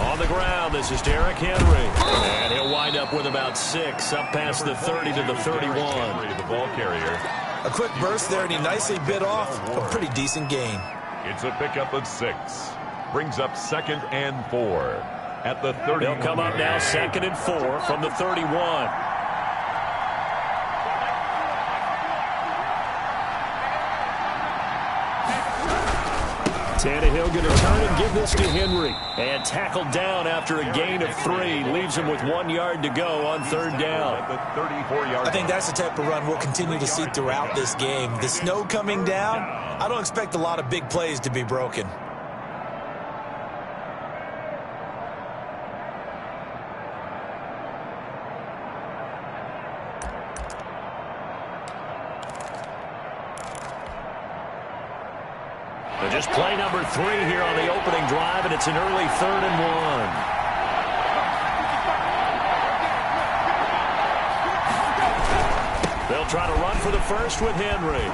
On the ground, this is Derrick Henry. And he'll wind up with about 6, up past the 30 to the 31. The ball carrier. A quick burst there, and he nicely bit off a pretty decent gain. It's a pickup of 6. Brings up 2nd and 4 at the 30. They'll come up now 2nd and 4 from the 31. Tannehill going to turn and give this to Henry. And tackled down after a gain of 3. Leaves him with 1 yard to go on 3rd down. At the 34-yard. I think that's the type of run we'll continue to see throughout this game. The snow coming down, I don't expect a lot of big plays to be broken. Just play number 3 here on the opening drive, and it's an early 3rd and 1. They'll try to run for the first with Henry.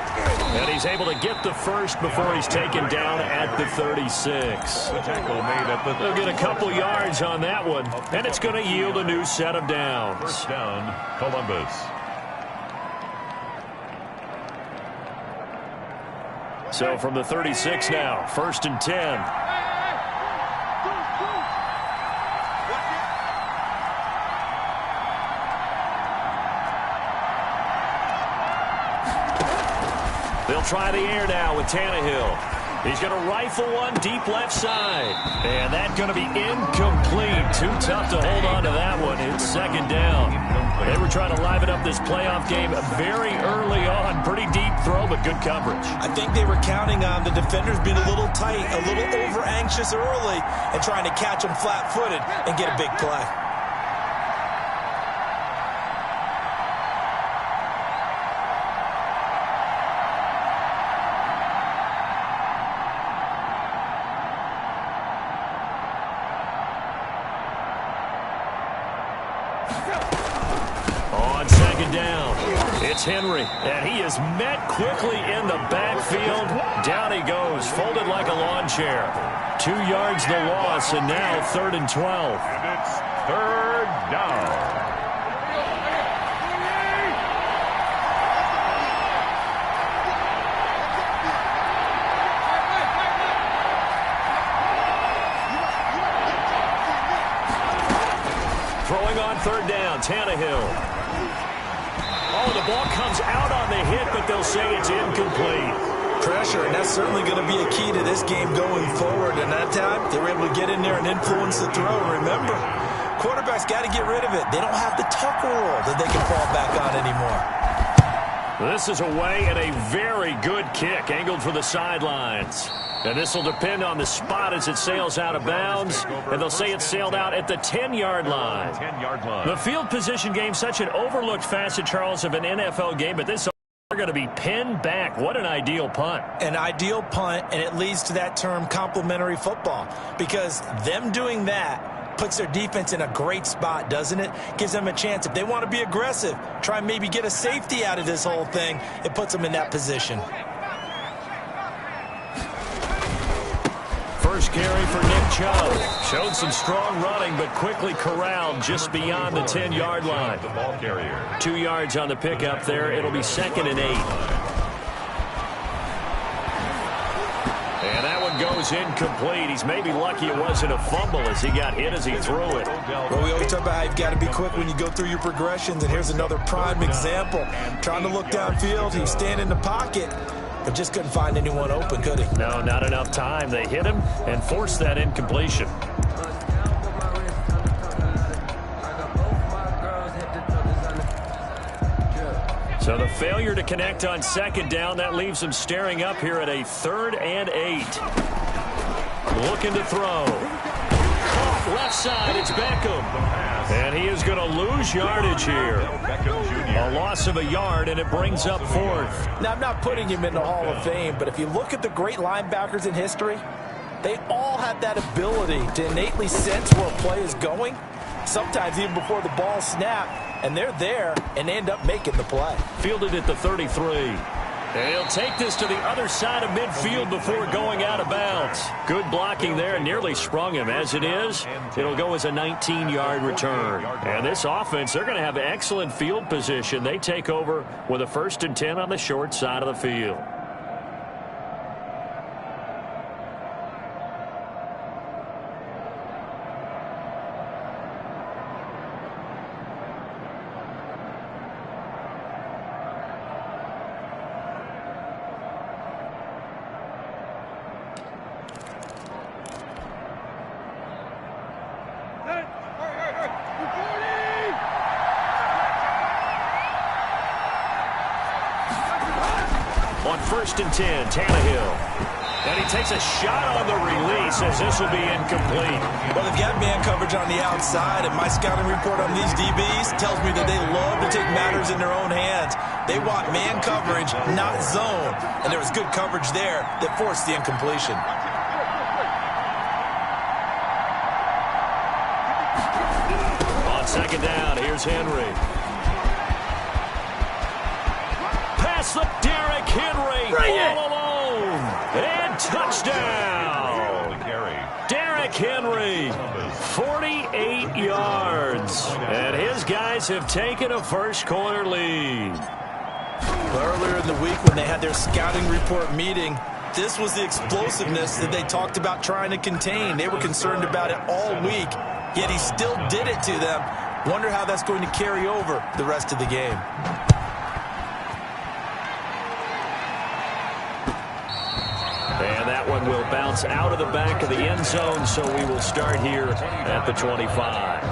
And he's able to get the first before he's taken down at the 36. The tackle made at the. They'll get a couple yards on that one, and it's going to yield a new set of downs. First down, Columbus. So from the 36 now, 1st and 10. They'll try the air now with Tannehill. He's going to rifle one deep left side. And that's going to be incomplete. Too tough to hold on to that one. It's 2nd down. They were trying to liven up this playoff game very early on. Pretty deep throw, but good coverage. I think they were counting on the defenders being a little tight, a little over-anxious early, and trying to catch them flat-footed and get a big play. On 2nd down, it's Henry, and he is met quickly in the backfield. Down he goes, folded like a lawn chair. 2 yards the loss, and now 3rd and 12. And it's 3rd down. Throwing on 3rd down, Tannehill. Oh, the ball comes out on the hit, but they'll say it's incomplete. Pressure, and that's certainly going to be a key to this game going forward. And that time, they were able to get in there and influence the throw. Remember, quarterbacks got to get rid of it. They don't have the tucker roll that they can fall back on anymore. This is away and a very good kick, angled for the sidelines. And this will depend on the spot as it sails out of bounds. And they'll say it sailed out at the 10-yard line. 10-yard line. The field position game, such an overlooked facet, Charles, of an NFL game, but this are going to be pinned back. What an ideal punt. An ideal punt, and it leads to that term complementary football, because them doing that puts their defense in a great spot, doesn't it? Gives them a chance. If they want to be aggressive, try and maybe get a safety out of this whole thing, it puts them in that position. First carry for Nick Chubb. Showed some strong running, but quickly corralled just beyond the 10-yard line. The ball carrier. 2 yards on the pickup there. It'll be 2nd and 8. And that one goes incomplete. He's maybe lucky it wasn't a fumble as he got hit as he threw it. Well, we always talk about how you've got to be quick when you go through your progressions, and here's another prime example. Trying to look downfield, he was standing in the pocket, but just couldn't find anyone open, could he? No, not enough time. They hit him and forced that incompletion. So the failure to connect on 2nd down, that leaves them staring up here at a 3rd and 8. Looking to throw. Off left side, it's Beckham. And he is going to lose yardage here. A loss of a yard, and it brings up 4th. Now, I'm not putting him in the Hall of Fame, but if you look at the great linebackers in history, they all have that ability to innately sense where a play is going, sometimes even before the ball snapped, and they're there and they end up making the play. Fielded at the 33. And he'll take this to the other side of midfield before going out of bounds. Good blocking there, nearly sprung him. As it is, it'll go as a 19-yard return. And this offense, they're going to have excellent field position. They take over with a 1st and 10 on the short side of the field. On 1st and 10, Tannehill. And he takes a shot on the release as this will be incomplete. Well, they've got man coverage on the outside, and my scouting report on these DBs tells me that they love to take matters in their own hands. They want man coverage, not zone. And there was good coverage there that forced the incompletion. On 2nd down, here's Henry. Pass the Derrick Henry all alone. And touchdown. Derrick Henry, 48 yards. And his guys have taken a first-quarter lead. Earlier in the week when they had their scouting report meeting, this was the explosiveness that they talked about trying to contain. They were concerned about it all week, yet he still did it to them. Wonder how that's going to carry over the rest of the game. And that one will bounce out of the back of the end zone, so we will start here at the 25.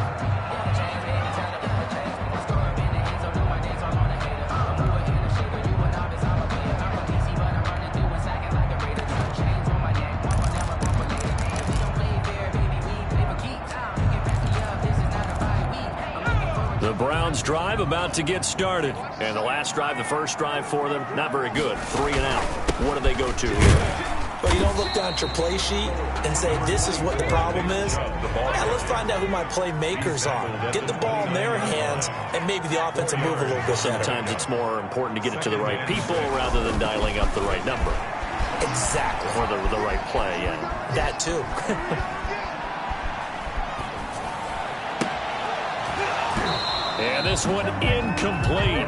The Browns drive about to get started. And the last drive, the first drive for them, not very good. 3 and out. What do they go to here? Well, you don't look down at your play sheet and say, this is what the problem is. Now, let's find out who my playmakers are. Get the ball in their hands, and maybe the offense will move a little bit better. Sometimes it's more important to get it to the right people rather than dialing up the right number. Exactly. Or the right play, yeah. That, too. And this one incomplete.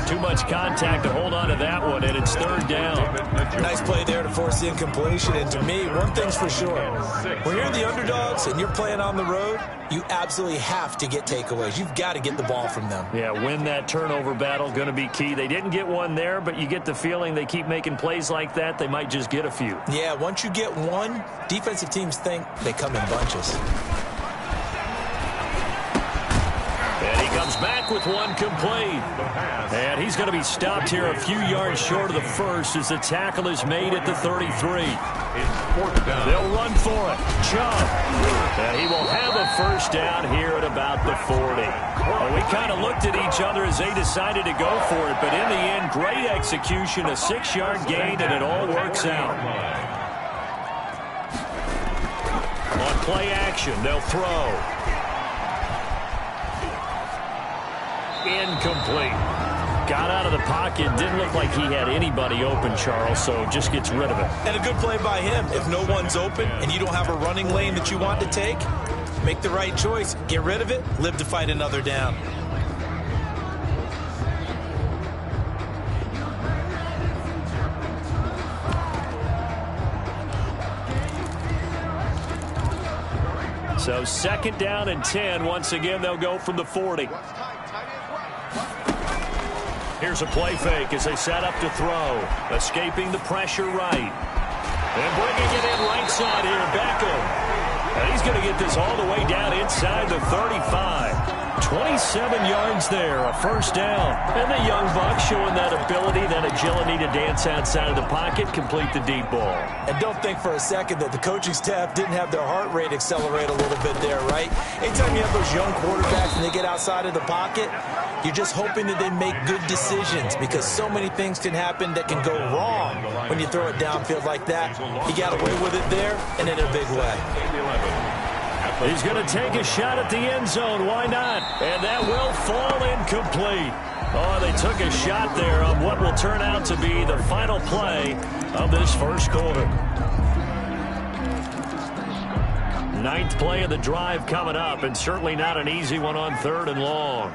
Too much contact to hold on to that one, and it's 3rd down. Nice play there to force the incompletion. And to me, one thing's for sure. When you're the underdogs and you're playing on the road, you absolutely have to get takeaways. You've got to get the ball from them. Yeah, win that turnover battle, going to be key. They didn't get one there, but you get the feeling they keep making plays like that, they might just get a few. Yeah, once you get one, defensive teams think they come in bunches. And he comes back with one complete. And he's going to be stopped here a few yards short of the first as the tackle is made at the 33. They'll run for it. Chubb. And he will have a first down here at about the 40. Well, we kind of looked at each other as they decided to go for it, but in the end, great execution, a 6-yard gain, and it all works out. On play action, they'll throw. Incomplete. Got out of the pocket. Didn't look like he had anybody open, Charles, so just gets rid of it. And a good play by him. If no one's open and you don't have a running lane that you want to take, make the right choice. Get rid of it. Live to fight another down. So 2nd down and 10. Once again, they'll go from the 40. Here's a play fake as they set up to throw. Escaping the pressure right. And bringing it in right side here, Beckham. And he's going to get this all the way down inside the 35. 27 yards there, a first down. And the young buck showing that ability, that agility to dance outside of the pocket, complete the deep ball. And don't think for a second that the coaching staff didn't have their heart rate accelerate a little bit there, right? Anytime you have those young quarterbacks and they get outside of the pocket, you're just hoping that they make good decisions because so many things can happen that can go wrong when you throw it downfield like that. He got away with it there and in a big way. He's going to take a shot at the end zone. Why not? And that will fall incomplete. Oh, they took a shot there on what will turn out to be the final play of this first quarter. Ninth play of the drive coming up, and certainly not an easy one on 3rd and long.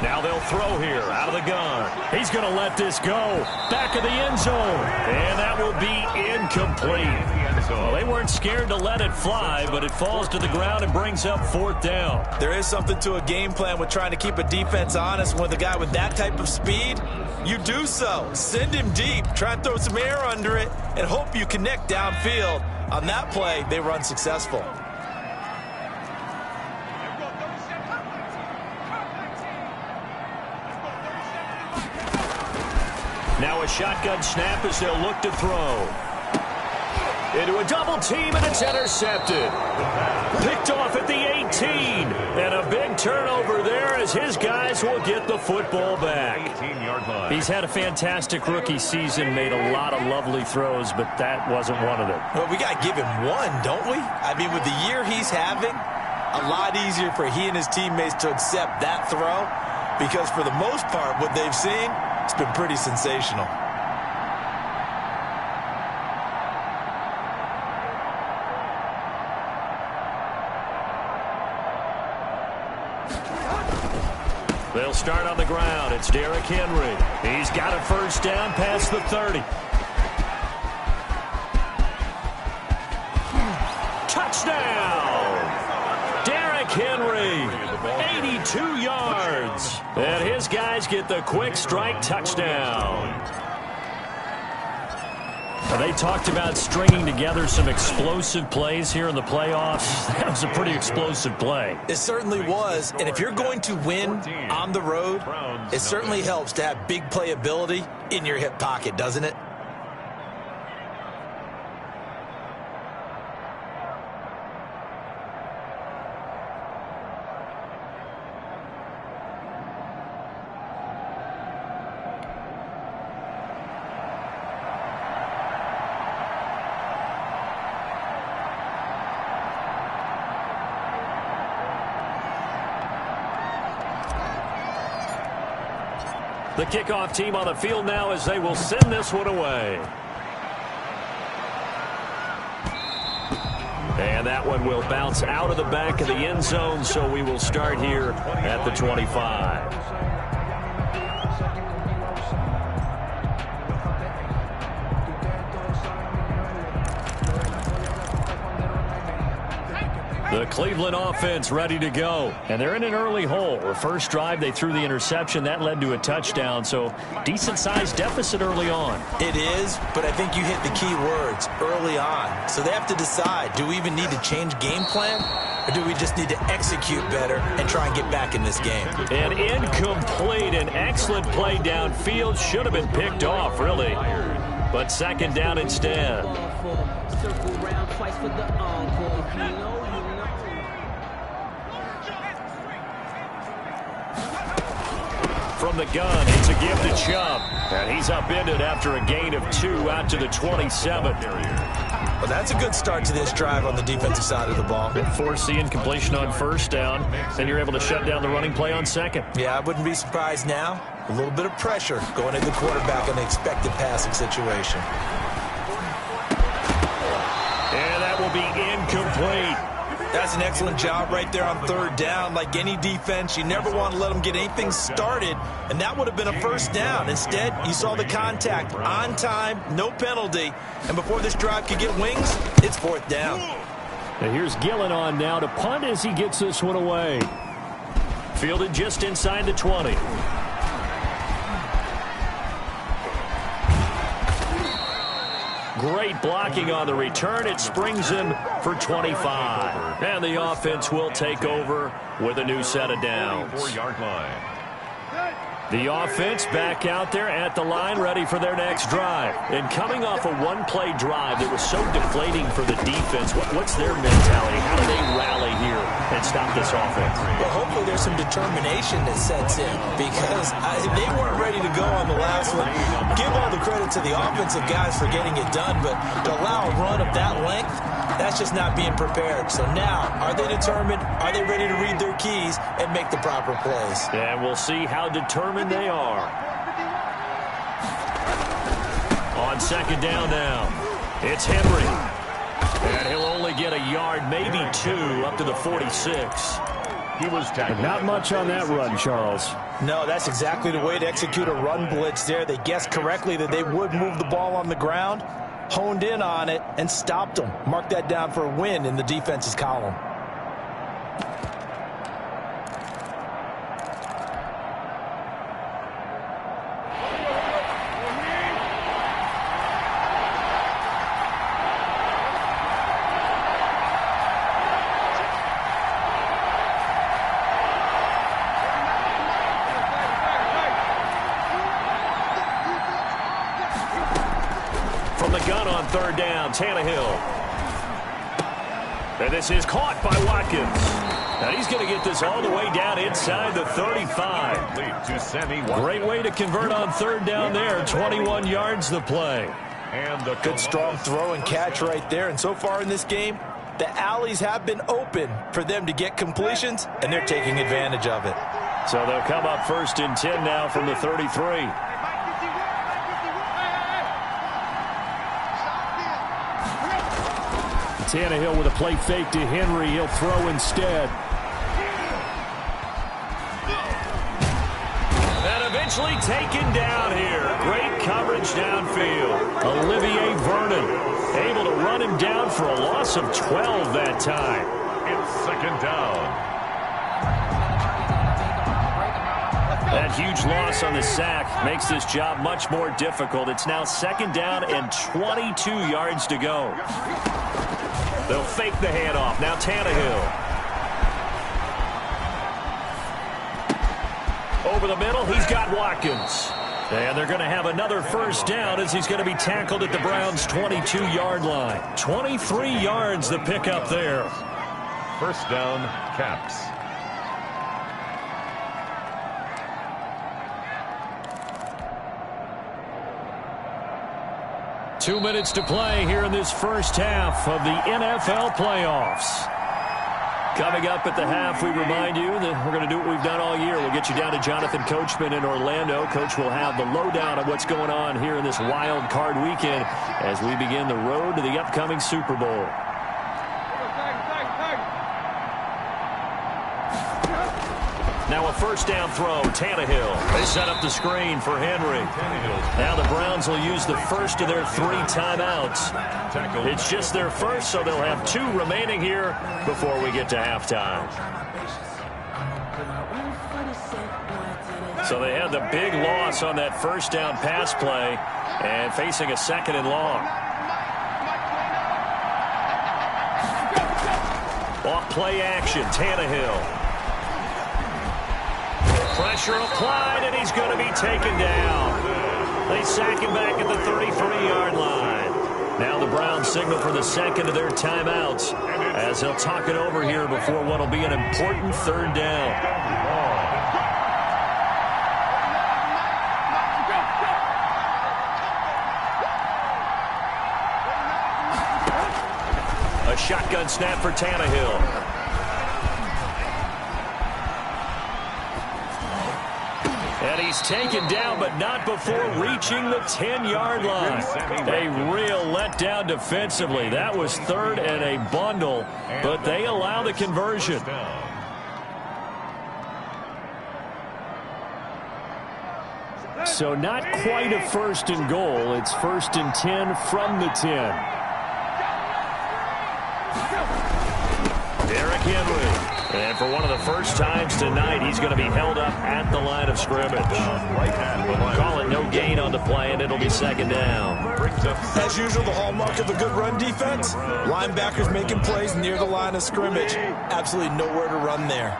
Now they'll throw here out of the gun. He's going to let this go. Back of the end zone. And that will be incomplete. Well, they weren't scared to let it fly, but it falls to the ground and brings up 4th down. There is something to a game plan with trying to keep a defense honest. With a guy with that type of speed, you do so. Send him deep. Try and throw some air under it and hope you connect downfield. On that play, they were unsuccessful. Now a shotgun snap as they'll look to throw. Into a double team, and it's intercepted. Picked off at the 18. And a big turnover there as his guys will get the football back. He's had a fantastic rookie season, made a lot of lovely throws, but that wasn't one of them. Well, we got to give him one, don't we? I mean, with the year he's having, a lot easier for he and his teammates to accept that throw, because for the most part, what they've seen, it's been pretty sensational. They'll start on the ground. It's Derrick Henry. He's got a first down past the 30. Touchdown! Derrick Henry, 82 yards. And his guys get the quick strike touchdown. They talked about stringing together some explosive plays here in the playoffs. That was a pretty explosive play. It certainly was. And if you're going to win on the road, it certainly helps to have big playability in your hip pocket, doesn't it? The kickoff team on the field now as they will send this one away. And that one will bounce out of the back of the end zone, so we will start here at the 25. The Cleveland offense ready to go. And they're in an early hole. The first drive, they threw the interception. That led to a touchdown. So decent-sized deficit early on. It is, but I think you hit the key words early on. So they have to decide, do we even need to change game plan? Or do we just need to execute better and try and get back in this game? An incomplete, an excellent play downfield. Should have been picked off, really. But second down instead. From the gun, it's a give to Chubb. And he's upended after a gain of 2 out to the 27. Well, that's a good start to this drive on the defensive side of the ball. Force the incompletion on first down. Then you're able to shut down the running play on second. Yeah, I wouldn't be surprised now. A little bit of pressure going into the quarterback in an expected passing situation. And that will be incomplete. That's an excellent job right there on third down. Like any defense, you never want to let them get anything started, and that would have been a first down. Instead, you saw the contact on time, no penalty, and before this drive could get wings, it's fourth down. And here's Gillen on now to punt as he gets this one away. Fielded just inside the 20. Great blocking on the return. It springs him for 25. And the offense will take over with a new set of downs. 4-yard line. The offense back out there at the line, ready for their next drive. And coming off a one-play drive that was so deflating for the defense, what's their mentality? How do they rally here and stop this offense? Well, hopefully there's some determination that sets in, because they weren't ready to go on the last one. Give all the credit to the offensive guys for getting it done, but to allow a run of that length, that's just not being prepared. So now, are they determined? Are they ready to read their keys and make the proper plays? And we'll see how determined they are. On second down now, it's Henry. And he'll only get a yard, maybe two, up to the 46. He was tackled. Not much on that run, Charles. No, that's exactly the way to execute a run blitz there. They guessed correctly that they would move the ball on the ground, honed in on it, and stopped them. Mark that down for a win in the defense's column. Third down, Tannehill. And this is caught by Watkins. Now he's going to get this all the way down inside the 35. Great way to convert on third down there. 21 yards the play. And the good strong throw and catch right there. And so far in this game, the alleys have been open for them to get completions, and they're taking advantage of it. So they'll come up first and 10 now from the 33. Tannehill with a play fake to Henry. He'll throw instead. And eventually taken down here. Great coverage downfield. Olivier Vernon able to run him down for a loss of 12 that time. It's second down. That huge loss on the sack makes this job much more difficult. It's now second down and 22 yards to go. They'll fake the handoff. Now Tannehill. Over the middle, he's got Watkins. And they're going to have another first down as he's going to be tackled at the Browns' 22-yard line. 23 yards the pickup there. First down, Caps. Two minutes to play here in this first half of the NFL playoffs. Coming up at the half, we remind you that we're going to do what we've done all year. We'll get you down to Jonathan Coachman in Orlando. Coach will have the lowdown of what's going on here in this wild card weekend as we begin the road to the upcoming Super Bowl. Now a first down throw, Tannehill. They set up the screen for Henry. Now the Browns will use the first of their 3 timeouts. It's just their first, so they'll have 2 remaining here before we get to halftime. So they had the big loss on that first down pass play and facing a second and long. Off play action, Tannehill. Pressure applied, and he's going to be taken down. They sack him back at the 33-yard line. Now the Browns signal for the second of their timeouts as they'll talk it over here before what will be an important third down. A shotgun snap for Tannehill. And he's taken down, but not before reaching the 10-yard line. A real letdown defensively. That was third and a bundle, but they allow the conversion. So not quite a first and goal. It's first and 10 from the 10. Derrick Henry. And for one of the first times tonight, he's going to be held up at the line of scrimmage. Call it no gain on the play, and it'll be second down. As usual, the hallmark of a good run defense, linebackers making plays near the line of scrimmage. Absolutely nowhere to run there.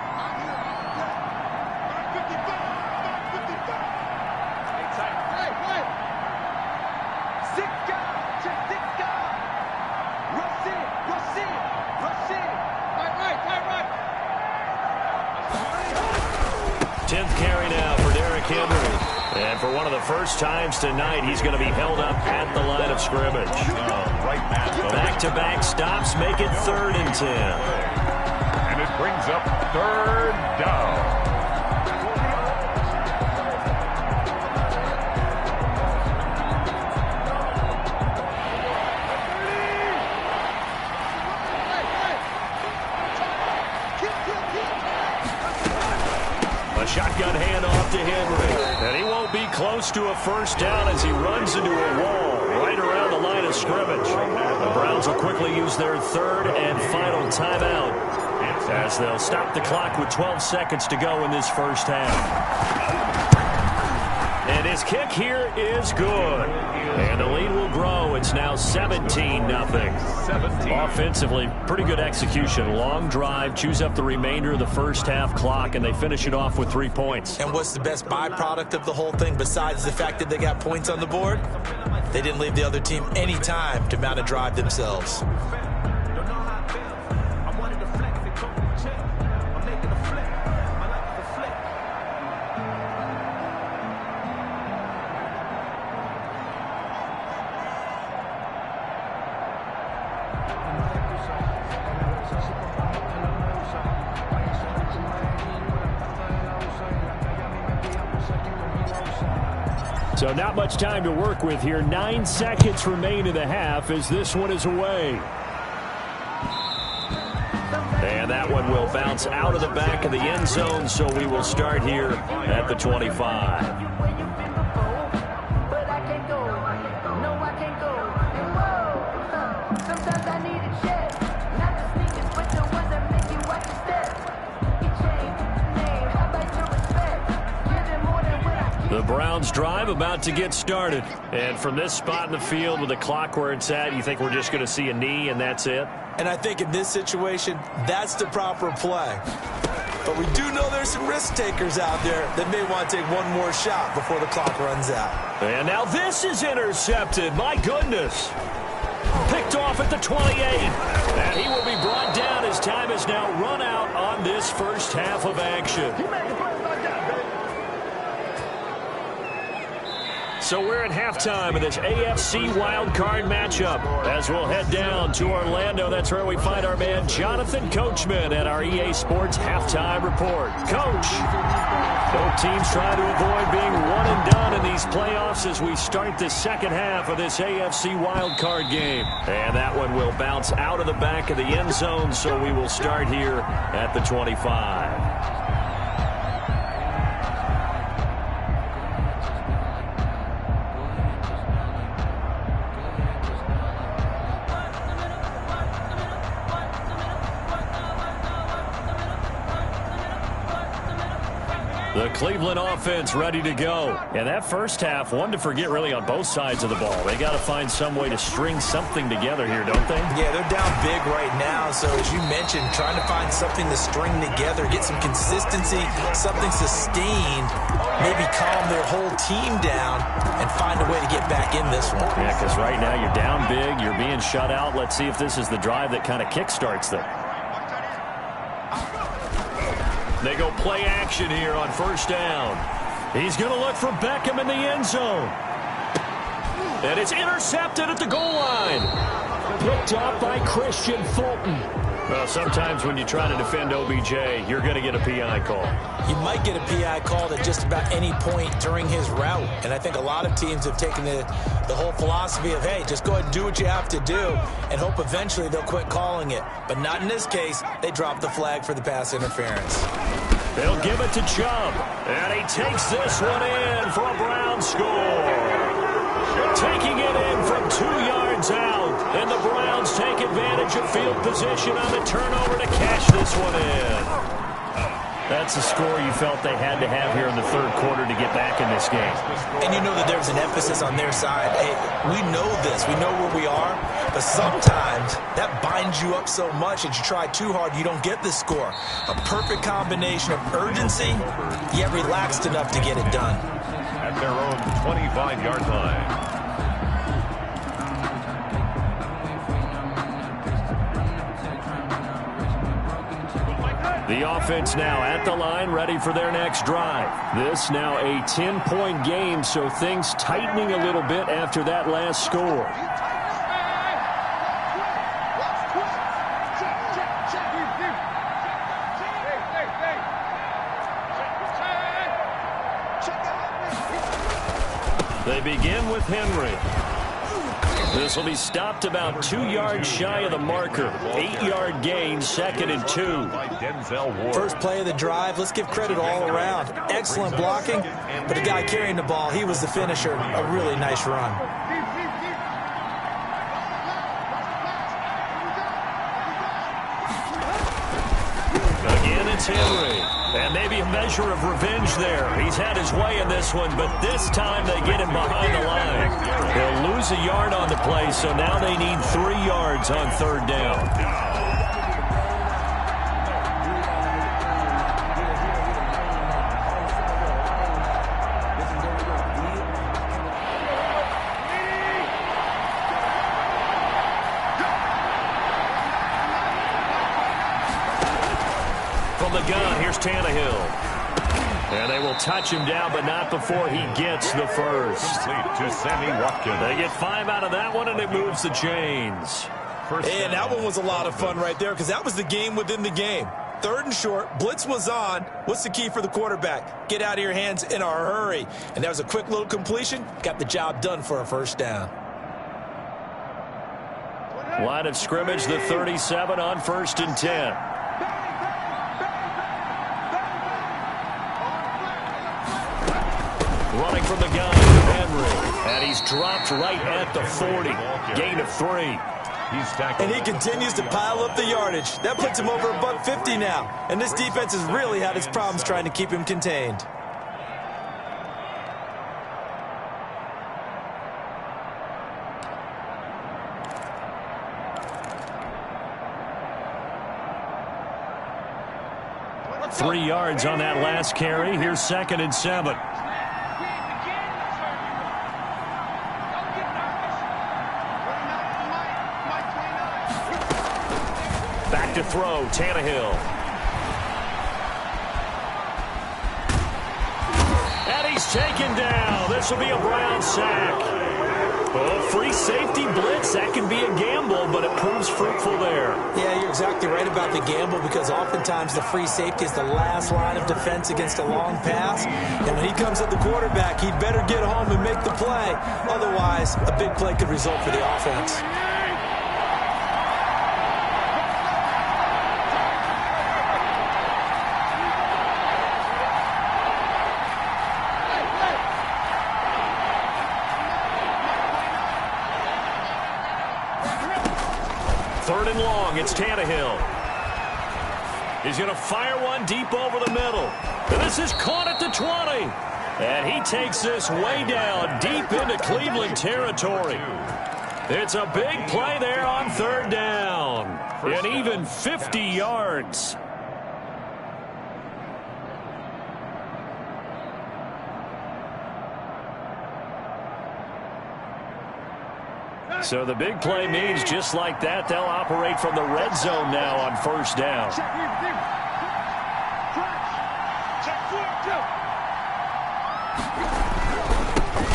And for one of the first times tonight, he's going to be held up at the line of scrimmage. Back-to-back stops make it 3rd and 10. It brings up third down. Shotgun handoff to Henry. And he won't be close to a first down as he runs into a wall right around the line of scrimmage. The Browns will quickly use their third and final timeout as they'll stop the clock with 12 seconds to go in this first half. And his kick here is good. And the lead will grow. It's now 17-0. Offensively, pretty good execution. Long drive, chews up the remainder of the first half clock, and they finish it off with 3 points. And what's the best byproduct of the whole thing besides the fact that they got points on the board? They didn't leave the other team any time to mount a drive themselves. So not much time to work with here. 9 seconds remain in the half as this one is away. And that one will bounce out of the back of the end zone, so we will start here at the 25. The Browns drive about to get started. And from this spot in the field with the clock where it's at, you think we're just going to see a knee and that's it? And I think in this situation, that's the proper play. But we do know there's some risk takers out there that may want to take one more shot before the clock runs out. And now this is intercepted. My goodness. Picked off at the 28. And he will be brought down as time is now run out on this first half of action. So we're at halftime of this AFC Wildcard matchup as we'll head down to Orlando. That's where we find our man Jonathan Coachman at our EA Sports Halftime Report. Coach, both teams trying to avoid being one and done in these playoffs as we start the second half of this AFC Wildcard game. And that one will bounce out of the back of the end zone, so we will start here at the 25. The Cleveland offense ready to go. And that first half, one to forget really on both sides of the ball. They got to find some way to string something together here, don't they? Yeah, they're down big right now. So as you mentioned, trying to find something to string together, get some consistency, something sustained, maybe calm their whole team down and find a way to get back in this one. Yeah, because right now you're down big, you're being shut out. Let's see if this is the drive that kind of kickstarts them. They go play action here on first down. He's going to look for Beckham in the end zone. And it's intercepted at the goal line. Picked up by Christian Fulton. Well, sometimes when you try to defend OBJ, you're going to get a PI call. You might get a PI call at just about any point during his route. And I think a lot of teams have taken the whole philosophy of, hey, just go ahead and do what you have to do and hope eventually they'll quit calling it. But not in this case. They dropped the flag for the pass interference. They'll give it to Chubb. And he takes this one in for a Brown score. Taking it in from 2 yards out. And the Browns take advantage of field position on the turnover to cash this one in. That's a score you felt they had to have here in the third quarter to get back in this game. And you know that there's an emphasis on their side. Hey, we know this. We know where we are. But sometimes that binds you up so much that you try too hard, you don't get the score. A perfect combination of urgency, yet relaxed enough to get it done. At their own 25-yard line. The offense now at the line, ready for their next drive. This now a 10-point game, so things tightening a little bit after that last score. They begin with Henry. This will be stopped about 2 yards shy of the marker. 8-yard gain, 2nd and 2. First play of the drive. Let's give credit all around. Excellent blocking, but the guy carrying the ball, he was the finisher. A really nice run. Again, it's Henry. And maybe a measure of revenge there. He's had his way in this one, but this time they get him behind the line. They'll lose a yard on the play, so now they need 3 yards on 3rd down. From the gun, here's Tannehill. And they will touch him down, but not before he gets the first. To Sammy Watkins. They get 5 out of that one, and it moves the chains. And that one was a lot of fun right there because that was the game within the game. 3rd and short, blitz was on. What's the key for the quarterback? Get out of your hands in a hurry. And that was a quick little completion. Got the job done for a 1st down. Line of scrimmage, the 37 on 1st and 10. Running from the gun, Henry. And he's dropped right at the 40. Gain of 3. And he continues to pile up the yardage. That puts him over $150 now. And this defense has really had its problems trying to keep him contained. Three yards on that last carry. Here's 2nd and 7. Back to throw, Tannehill. And he's taken down. This will be a Brown sack. Oh, free safety blitz. That can be a gamble, but it proves fruitful there. Yeah, you're exactly right about the gamble because oftentimes the free safety is the last line of defense against a long pass. And when he comes at the quarterback, he'd better get home and make the play. Otherwise, a big play could result for the offense. Third and long, it's Tannehill. He's going to fire one deep over the middle. And this is caught at the 20. And he takes this way down, deep into Cleveland territory. It's a big play there on 3rd down. And even 50 yards. So the big play means just like that, they'll operate from the red zone now on 1st down.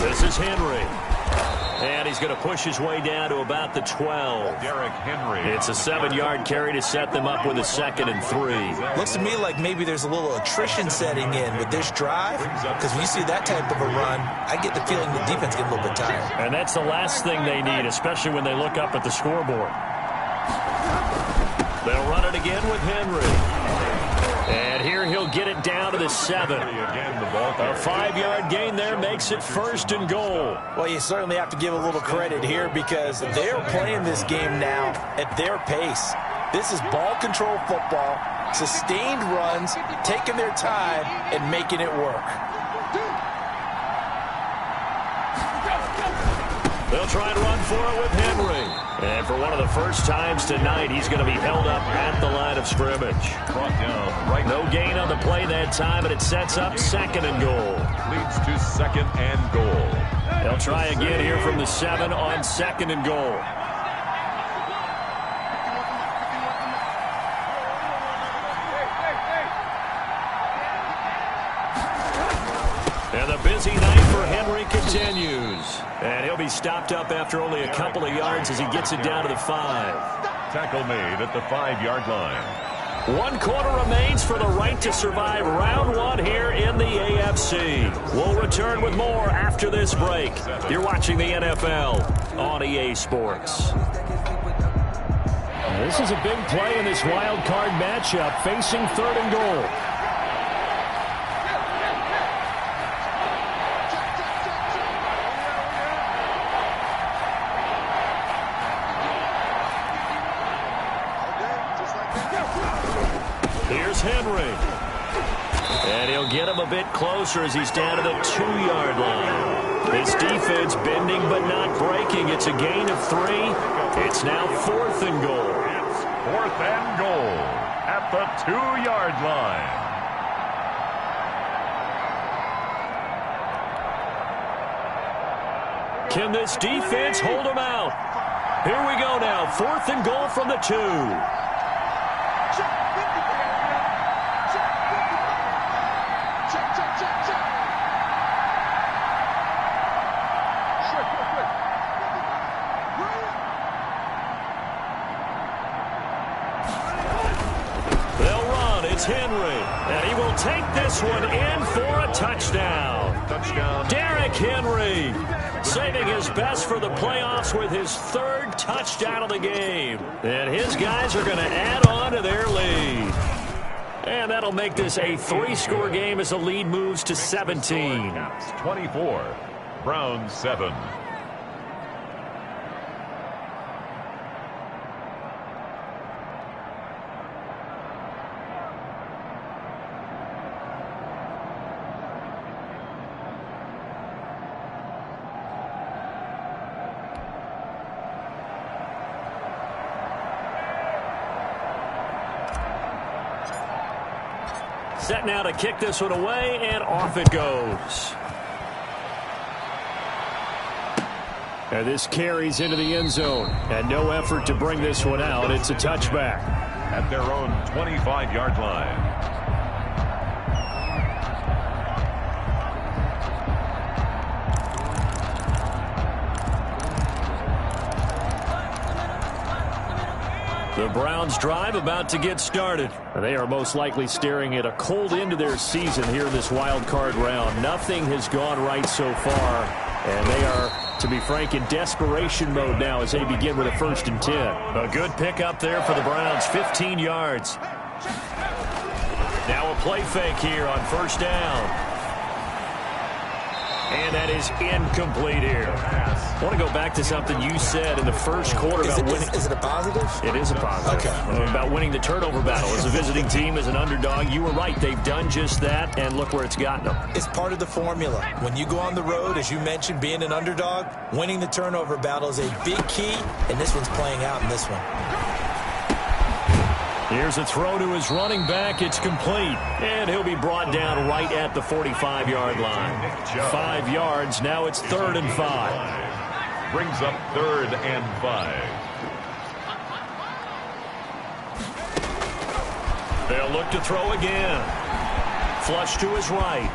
This is Henry. And he's going to push his way down to about the 12. Derrick Henry. It's a 7-yard carry to set them up with a 2nd and 3. Looks to me like maybe there's a little attrition setting in with this drive because when you see that type of a run, I get the feeling the defense gets a little bit tired. And that's the last thing they need, especially when they look up at the scoreboard. They'll run it again with Henry. And here he'll get it down to the 7. A 5-yard gain there makes it 1st and goal. Well, you certainly have to give a little credit here because they're playing this game now at their pace. This is ball control football, sustained runs, taking their time and making it work. They'll try and run for it with Henry. And for one of the first times tonight, he's going to be held up at the line of scrimmage. Brought down right. No gain on the play that time, and it sets up 2nd and goal. Leads to 2nd and goal. They'll try again here from the 7 on 2nd and goal. And the busy night for Henry continues. And he'll be stopped up after only a couple of yards as he gets it down to the 5. Tackle made at the 5-yard line. 1 quarter remains for the right to survive round 1 here in the AFC. We'll return with more after this break. You're watching the NFL on EA Sports. This is a big play in this wild card matchup, facing 3rd and goal. Here's Henry. And he'll get him a bit closer as he's down to the 2-yard line. This defense bending but not breaking. It's a gain of 3. It's now 4th and goal. It's 4th and goal at the 2-yard line. Can this defense hold him out? Here we go now. 4th and goal from the 2. Henry, and he will take this one in for a touchdown. Derrick Henry saving his best for the playoffs with his 3rd touchdown of the game. And his guys are going to add on to their lead. And that'll make this a 3-score game as the lead moves to 17. 24, Browns 7. Set now to kick this one away, and off it goes. And this carries into the end zone. And no effort to bring this one out. It's a touchback. At their own 25-yard line. The Browns drive about to get started. They are most likely staring at a cold end to their season here in this wild card round. Nothing has gone right so far, and they are, to be frank, in desperation mode now as they begin with a 1st and 10. A good pickup there for the Browns, 15 yards. Now a play fake here on 1st down. And that is incomplete here. I want to go back to something you said in the 1st quarter about winning. Is it a positive? It is a positive. Okay. About winning the turnover battle as a visiting team, as an underdog. You were right. They've done just that, and look where it's gotten them. It's part of the formula. When you go on the road, as you mentioned, being an underdog, winning the turnover battle is a big key, and this one's playing out in this one. Here's a throw to his running back. It's complete. And he'll be brought down right at the 45-yard line. 5 yards. Now it's 3rd and 5. Brings up 3rd and 5. They'll look to throw again. Flush to his right.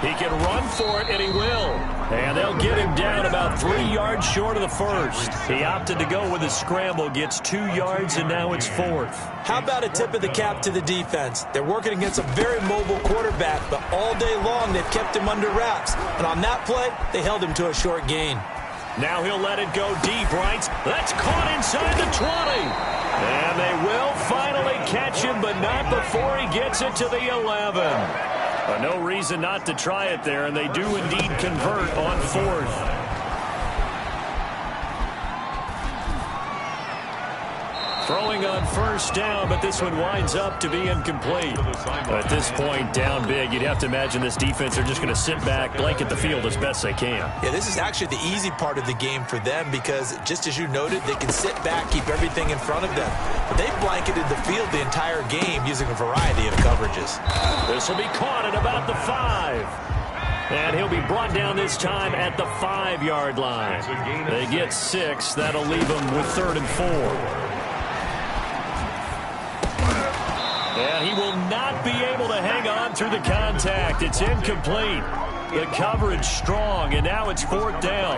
He can run for it, and he will. And they'll get him down about 3 yards short of the 1st. He opted to go with a scramble, gets 2 yards, and now it's 4th. How about a tip of the cap to the defense? They're working against a very mobile quarterback, but all day long they've kept him under wraps. And on that play, they held him to a short gain. Now he'll let it go deep, right? That's caught inside the 20. And they will finally catch him, but not before he gets it to the 11. But no reason not to try it there, and they do indeed convert on 4th. Throwing on 1st down, but this one winds up to be incomplete. At this point, down big, you'd have to imagine this defense are just going to sit back, blanket the field as best they can. Yeah, this is actually the easy part of the game for them because, just as you noted, they can sit back, keep everything in front of them. But they've blanketed the field the entire game using a variety of coverages. This will be caught at about the 5. And he'll be brought down this time at the 5-yard line. They get 6. That'll leave them with 3rd and 4. And he will not be able to hang on through the contact. It's incomplete. The coverage strong, and now it's 4th down.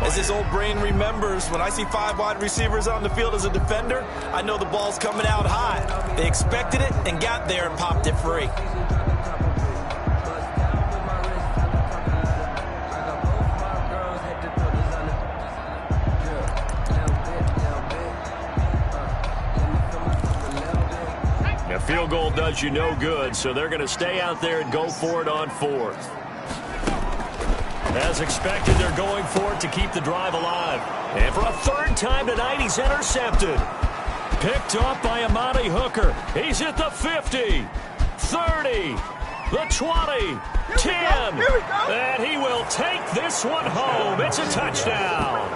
As his old brain remembers, when I see 5 wide receivers on the field as a defender, I know the ball's coming out high. They expected it and got there and popped it free. A field goal does you no good, so they're going to stay out there and go for it on 4th. As expected, they're going for it to keep the drive alive. And for a 3rd time tonight, he's intercepted. Picked off by Amani Hooker. He's at the 50, 30, the 20, 10. And he will take this one home. It's a touchdown.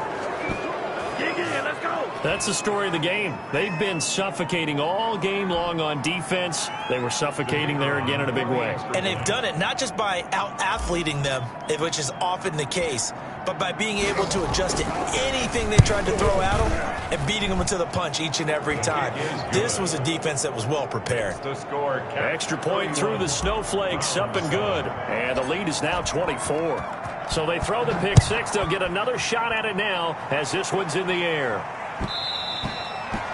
That's the story of the game. They've been suffocating all game long on defense. They were suffocating there again in a big way. And they've done it not just by out-athleting them, which is often the case, but by being able to adjust to anything they tried to throw at them and beating them to the punch each and every time. This was a defense that was well prepared. Extra point through the snowflakes, up and good. And the lead is now 24. So they throw the pick six. They'll get another shot at it now as this one's in the air.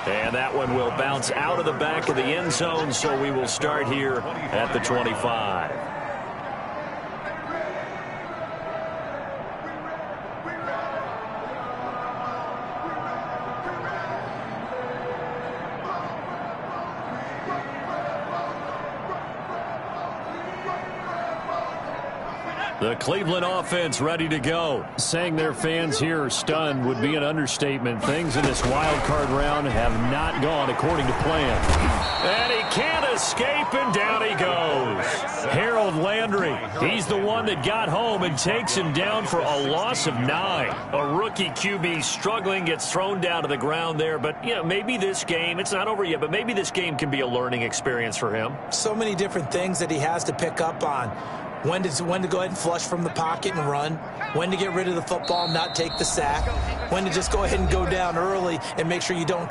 And that one will bounce out of the back of the end zone, so we will start here at the 25. The Cleveland offense ready to go. Saying their fans here are stunned would be an understatement. Things in this wild card round have not gone according to plan. And he can't escape, and down he goes. Harold Landry, he's the one that got home and takes him down for a loss of 9. A rookie QB struggling, gets thrown down to the ground there. But, you know, maybe this game, it's not over yet, but maybe this game can be a learning experience for him. So many different things that he has to pick up on. When to go ahead and flush from the pocket and run, when to get rid of the football, not take the sack, when to just go ahead and go down early and make sure you don't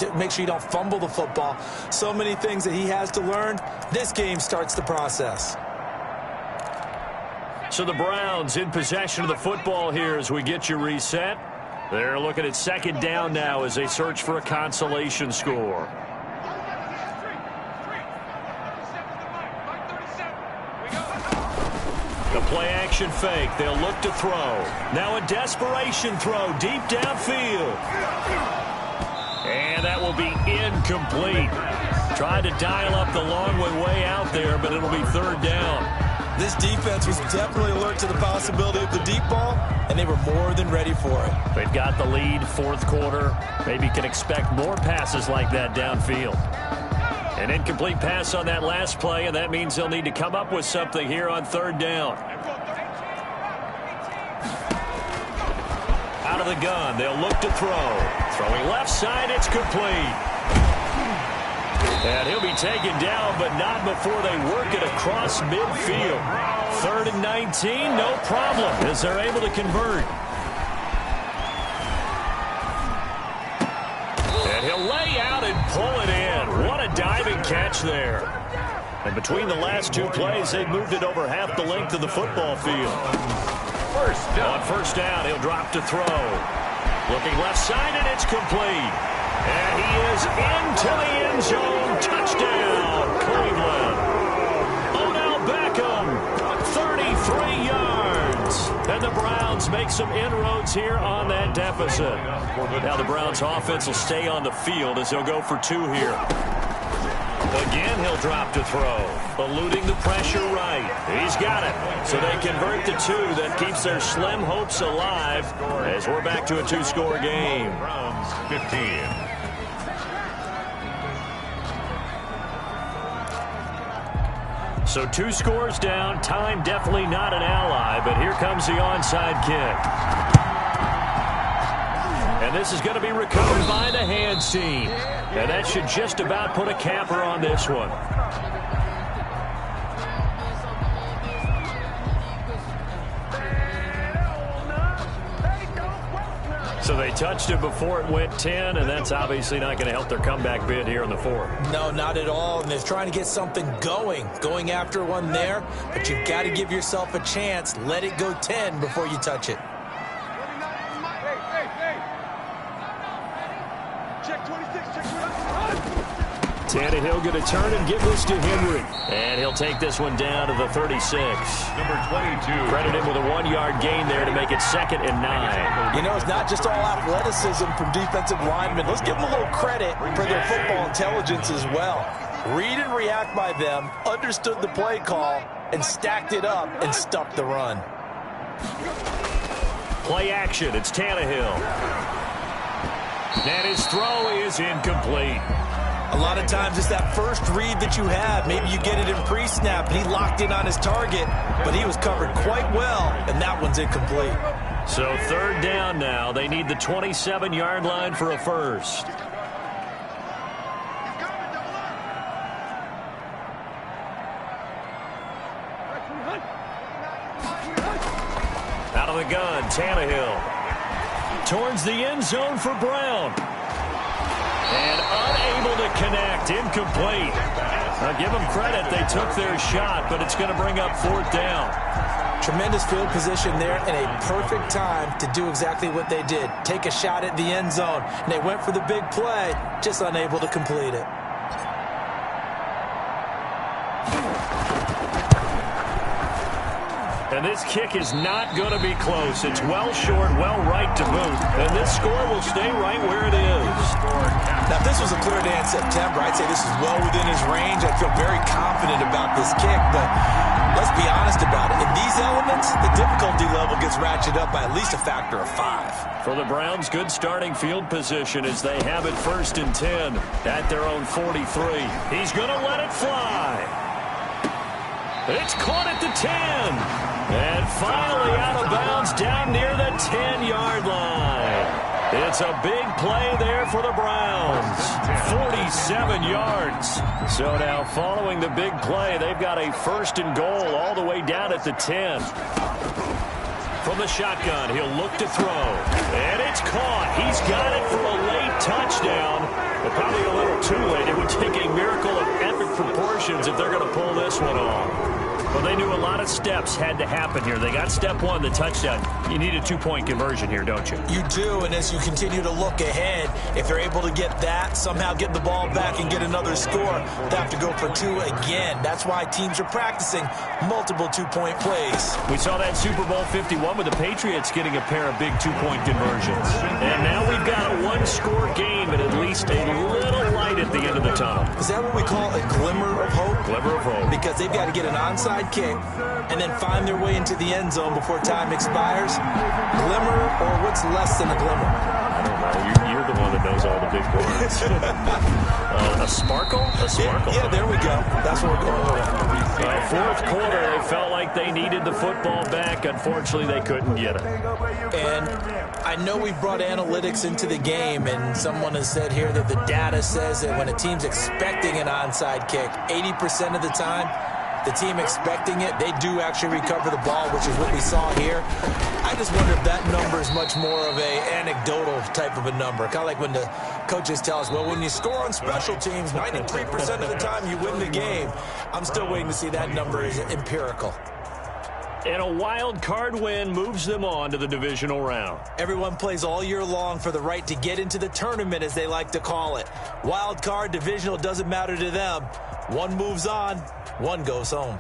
fumble the football. So many things that he has to learn. This game starts the process. So the Browns in possession of the football here as we get you reset. They're looking at 2nd down now as they search for a consolation score. The play-action fake. They'll look to throw. Now a desperation throw deep downfield. And that will be incomplete. Tried to dial up the long way out there, but it'll be 3rd down. This defense was definitely alert to the possibility of the deep ball, and they were more than ready for it. They've got the lead, 4th quarter. Maybe can expect more passes like that downfield. An incomplete pass on that last play, and that means they'll need to come up with something here on 3rd down. Out of the gun, they'll look to throw. Throwing left side, it's complete. And he'll be taken down, but not before they work it across midfield. 3rd and 19, no problem, as they're able to convert. And he'll lay out and pull it in. What a diving catch there. And between the last 2 plays, they've moved it over half the length of the football field. On 1st down, he'll drop to throw. Looking left side, and it's complete. And he is into the end zone. Touchdown, Cleveland. Odell Beckham, 33 yards. And the Browns make some inroads here on that deficit. Now the Browns offense will stay on the field as they'll go for 2 here. Again, he'll drop to throw. Eluding the pressure right. He's got it. So they convert the 2. That keeps their slim hopes alive as we're back to a 2-score game. Browns 15. So 2 scores down. Time definitely not an ally, but here comes the onside kick. And this is going to be recovered by the hands team. And that should just about put a capper on this one. So they touched it before it went 10, and that's obviously not going to help their comeback bid here in the fourth. No, not at all. And they're trying to get something going after one there. But you've got to give yourself a chance. Let it go 10 before you touch it. Tannehill going to turn and give this to Henry. And he'll take this one down to the 36. Number 22. Credit him with a 1-yard gain there to make it 2nd and 9. You know, it's not just all athleticism from defensive linemen. Let's give them a little credit for their football intelligence as well. Read and react by them, understood the play call, and stacked it up and stuffed the run. Play action. It's Tannehill. And his throw is incomplete. A lot of times it's that first read that you have. Maybe you get it in pre-snap, and he locked in on his target, but he was covered quite well, and that one's incomplete. So 3rd down now. They need the 27-yard line for a first. Out of the gun, Tannehill. Towards the end zone for Brown. And unable to connect, incomplete. Now give them credit, they took their shot, but it's going to bring up 4th down. Tremendous field position there and a perfect time to do exactly what they did. Take a shot at the end zone. And they went for the big play, just unable to complete it. And this kick is not going to be close. It's well short, well right to boot. And this score will stay right where it is. Now, if this was a clear day in September, I'd say this is well within his range. I feel very confident about this kick, but let's be honest about it. In these elements, the difficulty level gets ratcheted up by at least a factor of 5. For the Browns, good starting field position as they have it 1st and 10 at their own 43. He's going to let it fly. It's caught at the 10. And finally out of bounds down near the 10-yard line. It's a big play there for the Browns. 47 yards. So now following the big play, they've got a 1st and goal all the way down at the 10. From the shotgun, he'll look to throw. And it's caught. He's got it for a late touchdown. But probably a little too late. It would take a miracle of epic proportions if they're going to pull this one off. Well, they knew a lot of steps had to happen here. They got step 1, the touchdown. You need a 2-point conversion here, don't you? You do, and as you continue to look ahead, if they're able to get that, somehow get the ball back and get another score, they have to go for 2 again. That's why teams are practicing multiple 2-point plays. We saw that Super Bowl 51 with the Patriots getting a pair of big 2-point conversions. And now we've got a 1-score game and at least a little light at the end of the tunnel. Is that what we call a glimmer of hope? Glimmer of hope. Because they've got to get an onside kick and then find their way into the end zone before time expires. Glimmer, or what's less than a glimmer? I don't know. You're the one that knows all the big words. A sparkle? A sparkle. Yeah, there we go. That's what we're going with. 4th quarter, they felt like they needed the football back. Unfortunately, they couldn't get it. And I know we've brought analytics into the game, and someone has said here that the data says that when a team's expecting an onside kick, 80% of the time, the team expecting it, they do actually recover the ball, which is what we saw here. I just wonder if that number is much more of a anecdotal type of a number. Kind of like when the coaches tell us, well, when you score on special teams, 93% of the time you win the game. I'm still waiting to see that number is empirical. And a wild card win moves them on to the divisional round. Everyone plays all year long for the right to get into the tournament, as they like to call it. Wild card, divisional, doesn't matter to them. One moves on, one goes home.